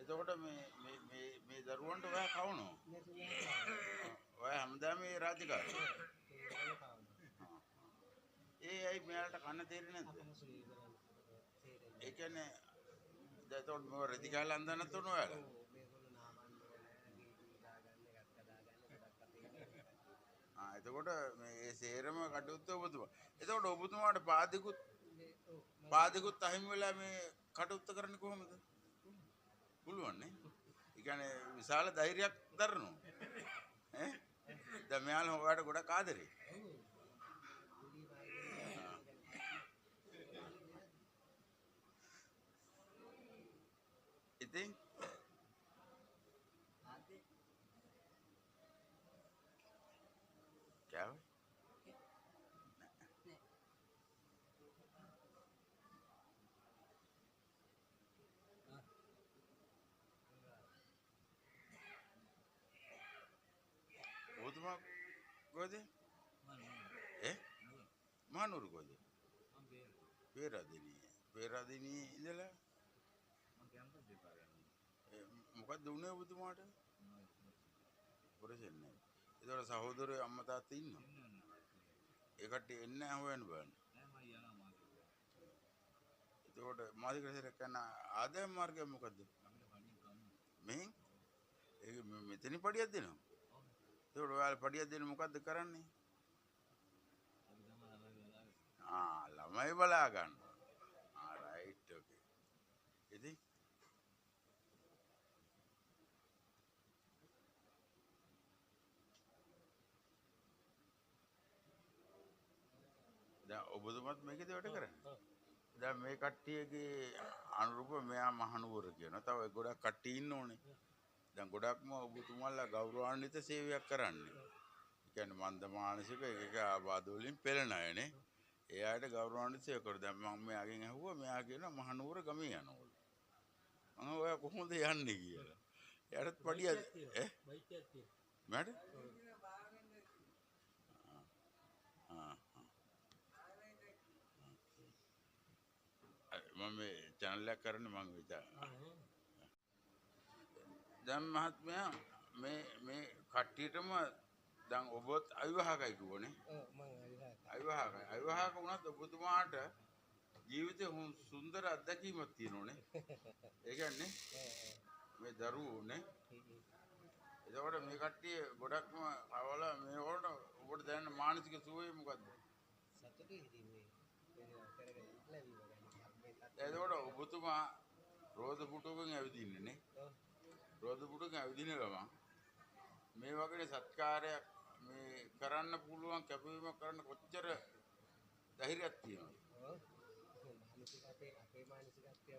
එතකොට මේ දරුවන්ට ඔයා කවුනෝ? ඔයා හැමදාම මේ රාජකාරී. ඒ ඇයි මෙයාලට කන්න තේරෙන්නේ නැද්ද? ඒ කියන්නේ දැන් එතකොට මේ රෙදි ගහලා අඳනත් උන ඔයාලා. එතකොට මේ සේරම කටයුත්ත ඔබතුමා. එතකොට ඔබතුමාට පාදිකුත් අහිමි වෙලා මේ කටයුත්ත කරන්නේ කොහොමද? පුළුවන් නේ. ඒ කියන්නේ විශාල ධෛර්යයක් දරනවා. ඈ දැන් මෙයාලා ඔයාලට ගොඩක් ආදරේ. ඉතින් क्या ඔබතුමා කොහෙද? මහනුවර කොහෙද? පේරාදෙණියේ ඉඳලා මොකක්ද උනේ ඔබතුමාට? පොරසෙන්නේ. ඒතකොට සහෝදරයෝ අම්මා තාත්තා ඉන්නවා. ඒ කට්ටිය එන්නේ නැහැ හොයන්න බලන්න. එතකොට මාධිකරසර කරන ආදායම් මාර්ගය මොකද්ද? මෙහෙන් ඒක මෙතනින් පඩියක් දෙනවා. එතකොට ඔයාලා පඩියක් දෙන්න මොකද්ද කරන්නේ? ළමයි බලා ගන්නවා. රයිට් ඕකේ. ඉතින් දැන් ඔබතුමත් මේකද වැඩ කරන්නේ? දැන් මේ කට්ටියගේ අනුරූප මෙයා මහනුවර කියනවා. තව ගොඩක් කට්ටිය ඉන්න ඕනේ. දැන් ගොඩක්ම ඔබතුමාලා ගෞරවාන්විත සේවයක් කරන්නේ. ඒ කියන්නේ මන්ද මානසික එක ආබාධ වලින් පෙළෙන අයනේ. ඒ අයට ගෞරවාන්විත සේවය කරු. දැන් මම මෙයාගෙන් අහුවා මෙයා කියනවා මහනුවර ගමේ යනවලු. මම ඔයා කොහොමද යන්නේ කියලා. එයාටත් පඩිය බයික්යක් තියෙනවා. මට? මම මේ channel එක කරන්නේ මම විතර. දැන් මහත්මයා මේ කට්ටියටම දැන් ඔබත් අවිවාහකයි කිව්වනේ. අවිවාහකයි. අවිවාහක වුණත් ඔබතුමාට ජීවිතේ සුන්දර අත්දැකීමක් තියෙනෝනේ. ඒ කියන්නේ මේ දරුවෝනේ. එතකොට මේ කට්ටිය ගොඩක්ම අවල මේ වලට ඔබට දැනෙන මානසික සුවය මොකද්ද? සතුටුයි ඉතින් මේ කරගෙන ඉట్లా එතකොට ඔබතුමා රෝද පුටුවකින් ඇවිදින්නේ නේ. රෝද පුටුවකින් ඇවිදින ගමන් මේ වගේ සත්කාරයක් මේ කරන්න පුළුවන් කැපවීමක් කරන්න කොච්චර ධෛර්යයක් තියෙනවද? අපේ මානසිකත්වය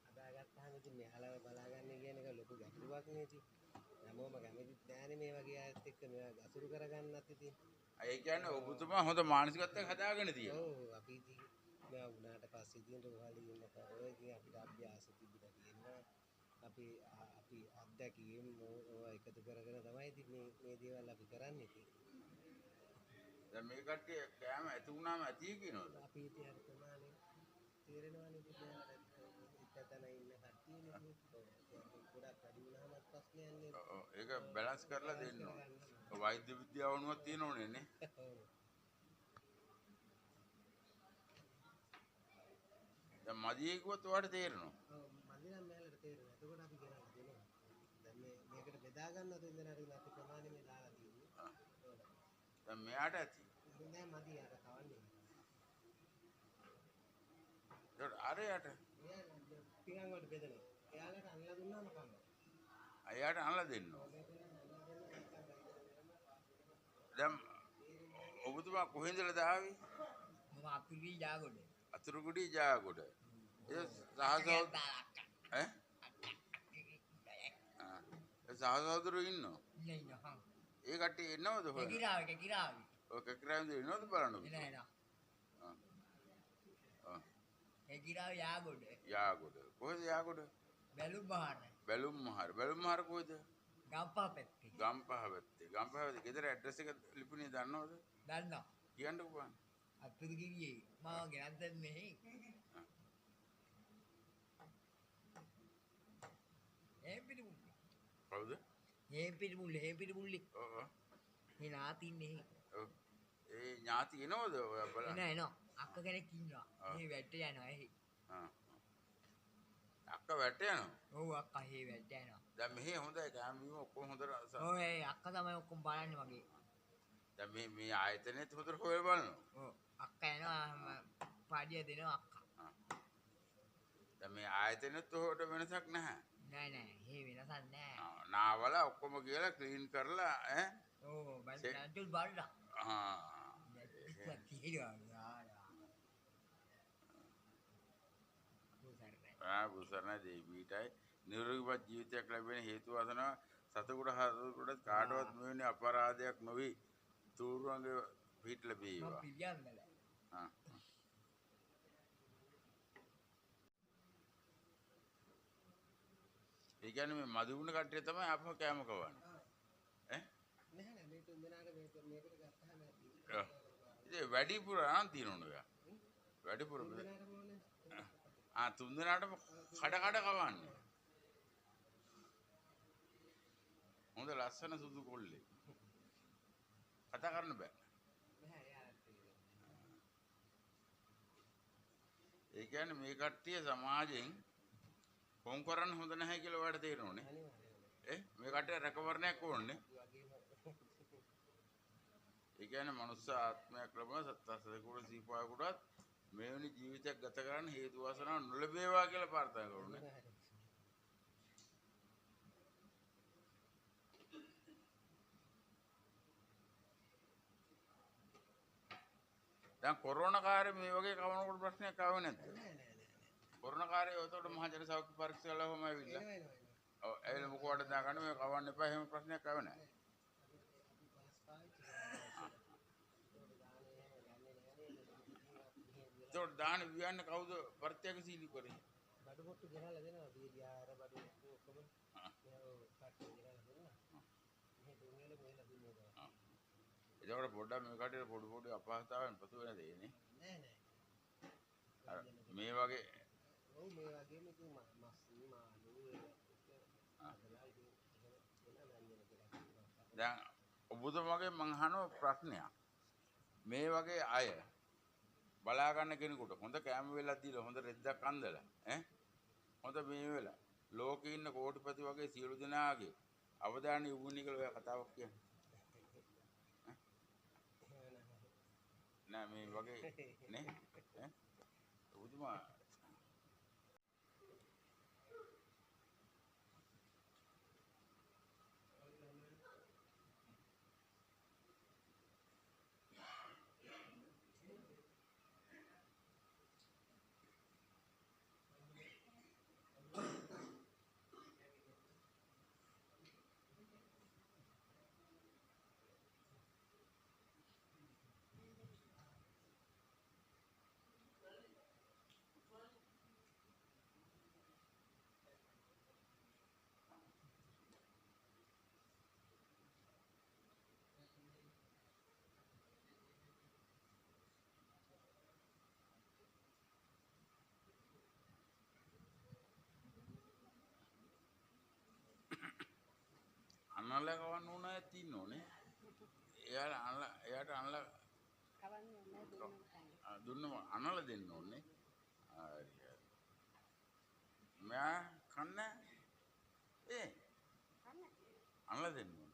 අදාගත්තාම ඉතින් මෙහාලව බලාගන්න කියන එක ලොකු ගැටලුවක් නේ ඉතින්. හැමෝම කැමතිත් නෑනේ මේ වගේ අයත් එක්ක මේවා අසුරු කරගන්නත් ඉතින්. ඒ කියන්නේ ඔබතුමා හොඳ මානසිකත්වයක් හදාගෙන තියෙනවා. ඔව් අපි ඉතින් මෙයා වුණාට පස්සේ ඉතින් රෝහලේ ඉන්නකොට ඔය ඉතින් අපිට අභ්‍යාස තිබිලා තියෙනවා. අපි අත්දැකීම් එකතු කරගෙන තමයි ඉතින් මේ දේවල් අපි කරන්නේ ඉතින්. දැන් මේ කට්ටිය කෑම ඇති වුණාම ඇති කියනවද? අපි ඉතින් අර ප්‍රමාණය තේරෙනවනේ ඉතින් එතන ඉන්න කට්ටියනේ. ගොඩක් වැඩි වුණාමත් ප්‍රශ්නයක් නේද? ඔව් ඒක බැලන්ස් කරලා දෙන්න ඕනේ. වෛද්‍ය විද්‍යාව වුණත් තියෙනෝනේ නේ. දැන් මදියේ කිව්වොත් ඔයාලට තේරෙනවා. ඔව් මදි නම් මෙයාලට තේරෙනවා. එතකොට අපි ගෙනල්ලා දෙනවා. දැන් මේකට බෙදා ගන්නත් ඉඳලා අපි ප්‍රමාණය මේ දාලා තියෙන්නේ. දැන් මෙයාට ඇති. නෑ මදි යාට කවන්නේ. ඒකට අරයට පියන් වලට බෙදලා. එයාලට අල්ලලා දුන්නාම කන්න. අයියාට අල්ලලා දෙන්න ඕනේ. දැන් ඔබතුමා කොහෙන්දද ආවේ? මම අතුරුගිරි ජාගොඩ. අතුරුගිරි ජාගොඩ. ඒ සහසහෝදර ඈ? ඒ සහසහෝදරයෝ ඉන්නෝ? ඉන්නවා. ඒ කට්ටිය එන්නවද හොය? කිරාවේ. ඔය කිරාවේ ඉන්නවද බලන්න? එනවා. ඒ කිරාවේ යාගොඩ. යාගොඩ. කොහෙද යාගොඩ? බැලුම් මහර කොහෙද? ගම්පහ පැත්තේ. ගෙදර ඇඩ්‍රස් එක ලිපුණේ දන්නවද? දන්නවා. කියන්නකෝ බං. අත්පුත කිරියේ මාව ගෙනත් දෙන්නේ. කවුද? හේපිරිමුල්ලි. ඔව්. මේ නාති ඉන්නේ. ඔව්. ඒ ඥාති එනවද ඔය බලන්න? එනවා. අක්ක කෙනෙක් ඉන්නවා. මේ වැට්ට යනවා එහි. අක්කා වැට යනවා. ඔව් අක්කා හේ වැට්ට යනවා. දැන් මෙහි හොඳයි කෑම බීම ඔක්කොම හොඳට. ඔව් ඒ අක්කා තමයි ඔක්කොම බලන්නේ මගේ. දැන් මේ ආයතනෙත් හොඳට හොයලා බලනවා. ඔව් අක්කා එනවා පාඩිය දෙනවා අක්කා. දැන් මේ ආයතනෙත් උඩ වෙනසක් නැහැ. නෑ හේ වෙනසක් නෑ. නාවල ඔක්කොම කියලා ක්ලීන් කරලා ඈ. ඔව් බල්ලා බලලා. බුසරණ දෙවියටයි නිරෝගීවත් ජීවිතයක් ලැබෙන හේතු වදනවා සතෙකුට හතෙකුට කාටවත් මෙවැනි අපරාධයක් නොවි තූරුවන්ගේ පිට ලැබේවා. ඒ කියන්නේ මේ මදුගුණ කට්ටිය තමයි අපව කෑම කවන්නේ. ඈ? නැහැ මේ තුන් දෙනාට මේකට ගත්තාම ඇති. ඉතින් වැඩිපුර නම් තියනවනේ. වැඩිපුර තුන් දෙනාටම කඩ කවන්නේ. හොඳ ලස්සන සුදු කොල්ලේ. කතා කරන්න බෑ. ඒ කියන්නේ මේ කට්ටිය සමාජයෙන් කොම් කරන්න හොඳ නැහැ කියලා ඔයාලට තේරෙනවනේ. මේ කට්ටිය රැකවරණයක් ඕනේ. ඒ කියන්නේ මනුස්ස ආත්මයක් ලැබුණ සත්‍යසදකුට සීපාවකටත් මෙවැනි ජීවිතයක් ගත කරන්න හේතු වාසනා නොලැබේවා කියලා ප්‍රාර්ථනා කරන්නේ. දැන් කොරෝනා කාර්යය මේ වගේ කවනකොට ප්‍රශ්නයක් ආවේ නැද්ද? කොරෝනා කාර්යය උතට මහජන සෞඛ්‍ය පරීක්ෂා වලම ඇවිල්ලා. ඔව් ඇවිල්ලා මොකවද දාගන්න මේ කවන්න එපා එහෙම ප්‍රශ්නයක් ආවේ නැහැ. ඒකට දාන වියන්න කවුද ප්‍රත්‍යක්ෂීලී කරේ? බඩු පොට්ටු ගෙනල්ලා දෙනවා බීරියා අර බඩු ඔක්කොම මේ කට්ටිය ගෙනල්ලා දෙනවා. මේ දුන්නේල මෙහෙලා දුන්නේ තමයි. ඒකට පොඩ්ඩක් මේ කට්ටියට පොඩි අපහසුතාවයන් පසු වෙන දෙන්නේ. නෑ. අර මේ වගේ ඔව් මේ වගේම ඉතින් මස් මාළු දැන් ඔබතුමාගේ මං අහන ප්‍රශ්නයක්. මේ වගේ අය බලා ගන්න කෙනෙකුට හොඳ කැම වෙලක් දීලා හොඳ රෙද්දක් අන්දලා හොඳ මේ වෙලා ලෝකේ ඉන්න කෝටිපති වගේ සියලු දෙනාගේ අවධානය යොමුනේ කියලා ඔය කතාවක් කියන්නේ. නෑ මේ වගේ නේ ඔබතුමා අනලා කවන්න ඕන අය තින්නෝනේ. එයාට අනලා කවන්න ඕනේ දුන්නම අනලා දෙන්න ඕනේ. මෑ කන්න අනලා දෙන්න ඕනේ.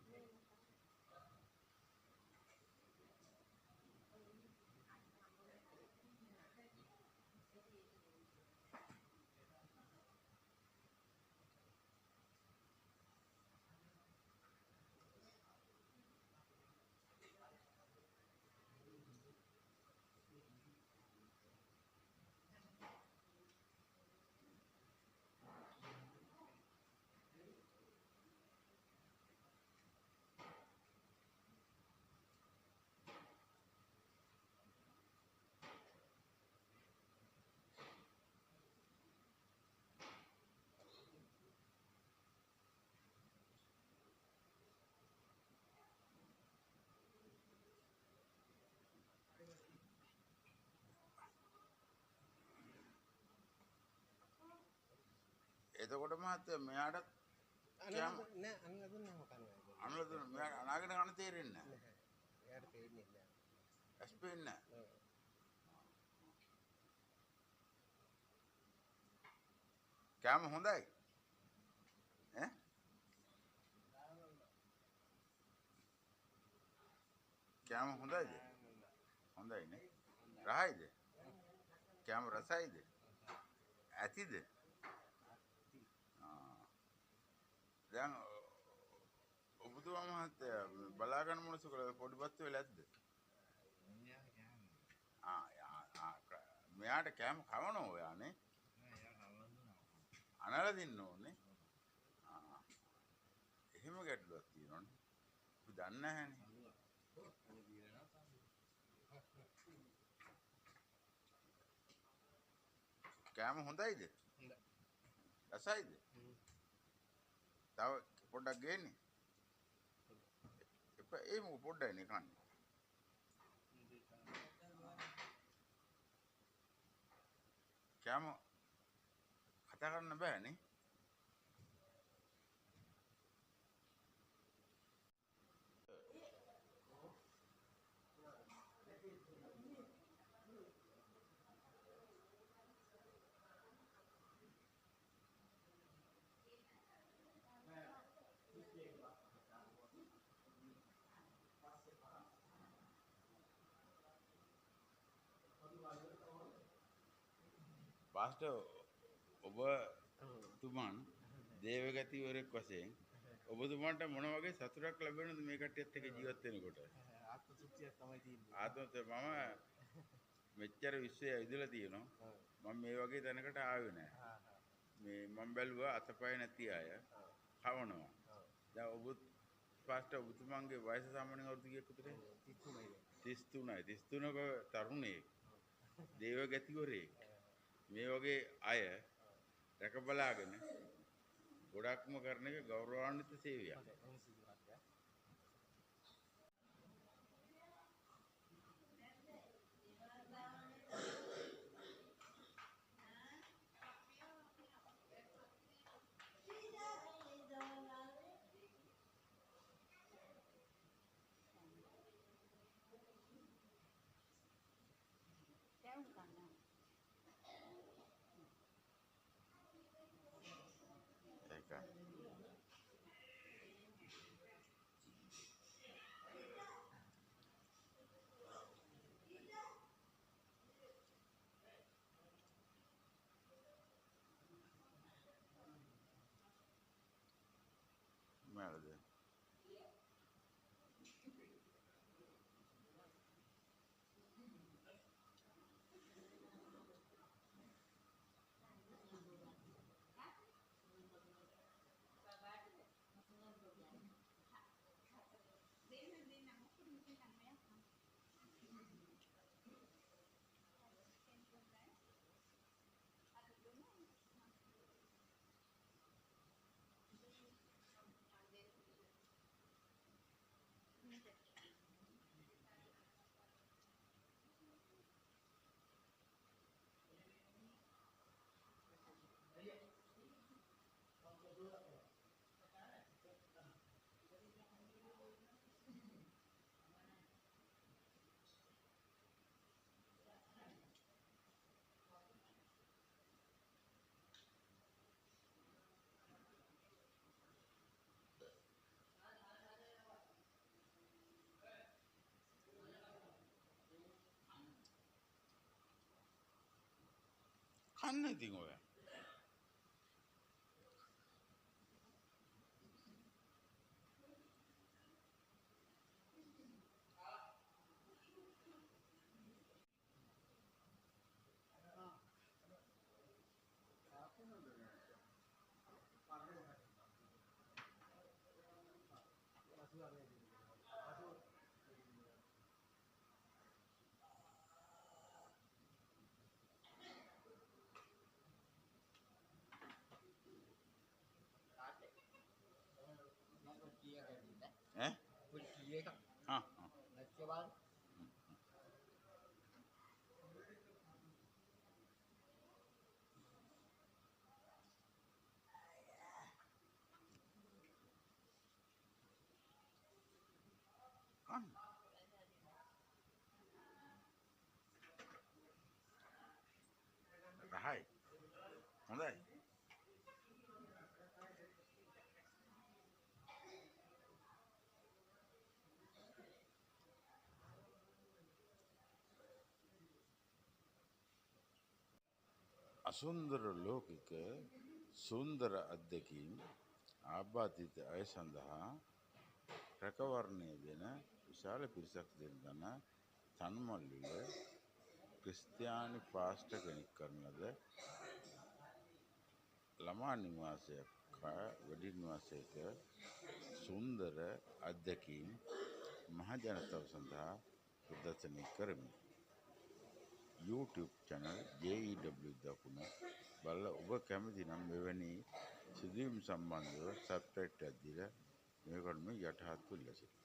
එතකොට මහත්තයා මෙයාට අනලා නෑ අනලා දුන්නාම කනවා. අනලා දුන්න මෙයා අනාගෙන කන තේරෙන්නේ නැහැ. එයාට තේරෙන්නේ නැහැ. ඇස් පේන්නේ නැහැ. ඔව්. කෑම හොඳයි. ඈ? කෑම හොඳයිද? හොඳයි නේ. රහයිද? කෑම රසයිද? ඇතිද? දැන් ඔබතුමා මහත්තයා බලා ගන්න මොනසු කරලා පොඩිපත් වෙලා ඇද්ද? මෙයාට කෑම කවනවා ඔයානේ. අනලා දෙන්න ඕනේ. එහෙම ගැටලුවක් තියෙනවනේ. අපි දන්නේ නැහැනේ. කෑම හොඳයිද? හොඳයි. රසයිද? තව පොඩ්ඩක් ගේන්නේ. එපා ඒ මොකද පොඩ්ඩයි නේ කන්නේ. කෑම කතා කරන්න බෑනේ. පාස්ටර් ඔබතුමන් දේවගතිවරයෙක් වශයෙන් ඔබතුමන්ට මොන වගේ සතුටක් ලැබෙනවද මේ කට්ටියත් එක්ක ජීවත් වෙනකොට? ආත්ම තෘප්තියක් තමයි තියෙන්නේ. මම මෙච්චර විශ්වය ඉදලා තියෙනවා. මම මේ වගේ තැනකට ආවේ නැහැ. මේ මම බැලුවා අතපය නැති අය කවනවා. දැන් ඔබ පාස්ටර් ඔබතුමන්ගේ වයස සාමාන්‍යයෙන් අවුරුදු කීයක් විතරද? 33යි. 33ක තරුණයෙක් දේවගතිවරයෙක් මේ වගේ අය රැක බලාගෙන ගොඩක්ම කරන එක ගෞරවාන්විත සේවයක්. කැවුම් කන්නා. කන්න ඉතින් ඔය. ඈ? පොඩි කී එකක්. නැත්නම් බලන්න. හොඳයි. අසුන්දර ලෝකික සුන්දර අත්දැකීම් ආබාධිත අය සඳහා රැකවරණය දෙන විශාල පිරිසක් දෙන තනුමල්විල ක්‍රිස්තියානි පාස්ටර් කෙනෙක් කරන ලද ළමා නිවාසයක් හා වැඩි නිවාසයක සුන්දර අත්දැකීම් මහජනතාව සඳහා ප්‍රදර්ශනය කරමි. YouTube channel JEW දකුණ බලලා ඔබ කැමති නම් මෙවැනි සිදුවීම් සම්බන්ධව සබ්ස්ක්‍රයිබ් එකක් දීලා මේකට මේ යටහත් වෙලා සිටින්න.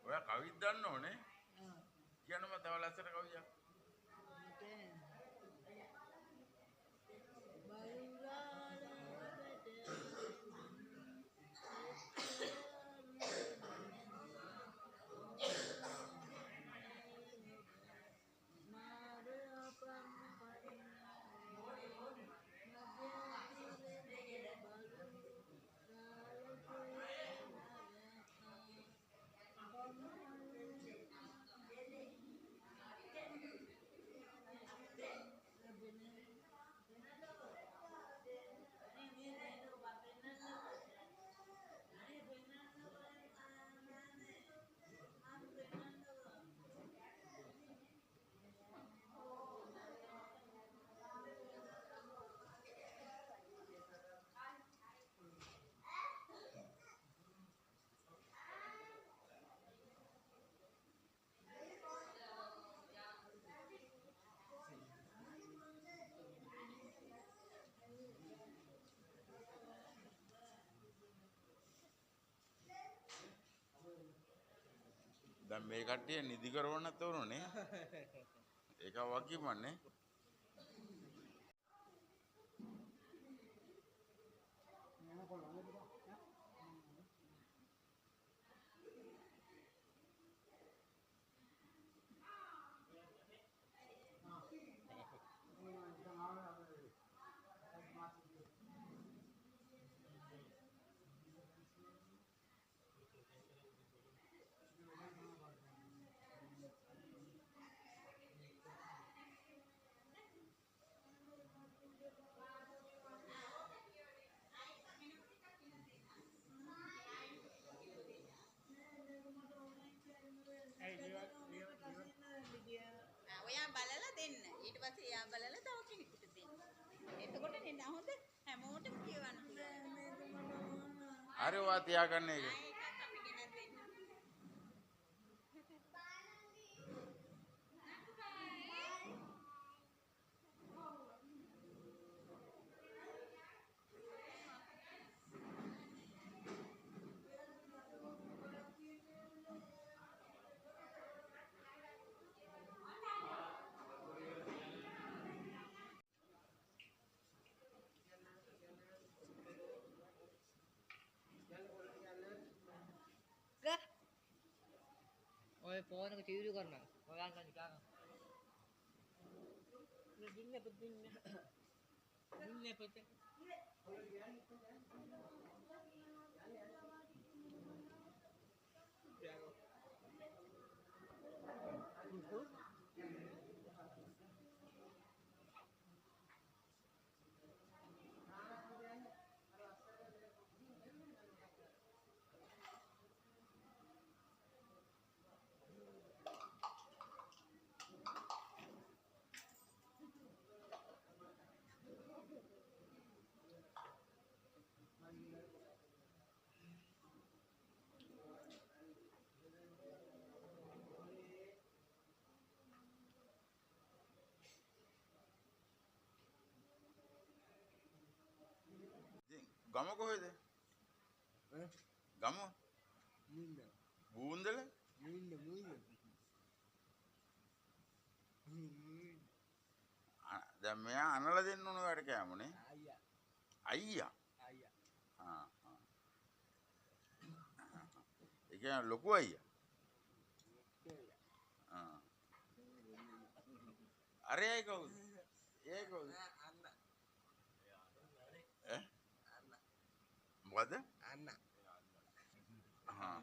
ඔයා කවිත් දන්න ඕනේ. කියන්නම තව ලස්සන කවියක්. දැන් මේ කට්ටිය නිදි කරවන්නත් ඕනේ. ඒක වගකීමන්නේ. ඔයා බලලා දෙන්න. ඊට පස්සේ එයා බලලා තව කෙනෙකුට දෙන්න. එතකොට නේ හොඳ හැමෝටම කියවන්න පුළුවන්. හරි ඔයා තියාගන්න ඒක. ඒකත් අපි ගෙනත් දෙන්න. ඔය ෆෝන් එක තීරු කරනවා. ඔයාලට නිකන්. දින්නේ පුදින්නේ. දින්නේ පුතේ. ගම කොහෙද? ගම මුන්න බූන්දල? දැන් මෙයා අනලා දෙන්න ඕන වැඩ කෑමුනේ. අයියා. ආ. ඒ කියන්නේ ලොකු අයියා. ආ. අරේ අය කවුද? ඒ කවුද? මොකද? අන්න ආ.